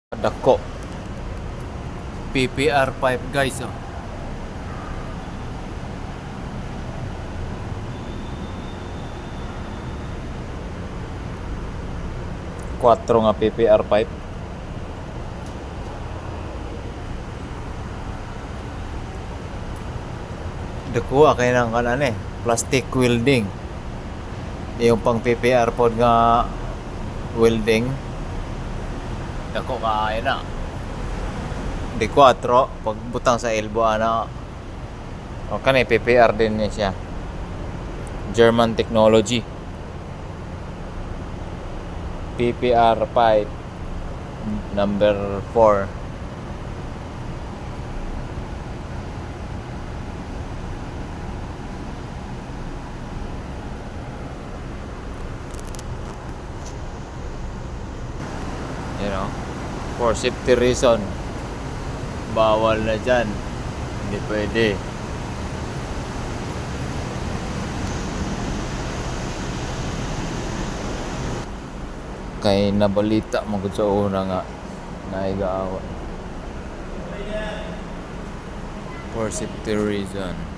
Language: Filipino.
Dako. PPR pipe guys, oh. Quattro nga PPR pipe. Dako kay nang kanan plastic welding. Yung pang PPR pod nga welding. Dako kaya na. Di 4 pag butang sa elbow ana. O kanay PPR din niya siya. German technology. PPR pipe number 4. You know, for safety reason, bawal na dyan. Hindi pwede. Kay nabalita mo sa una nga naigaawa. For safety reason.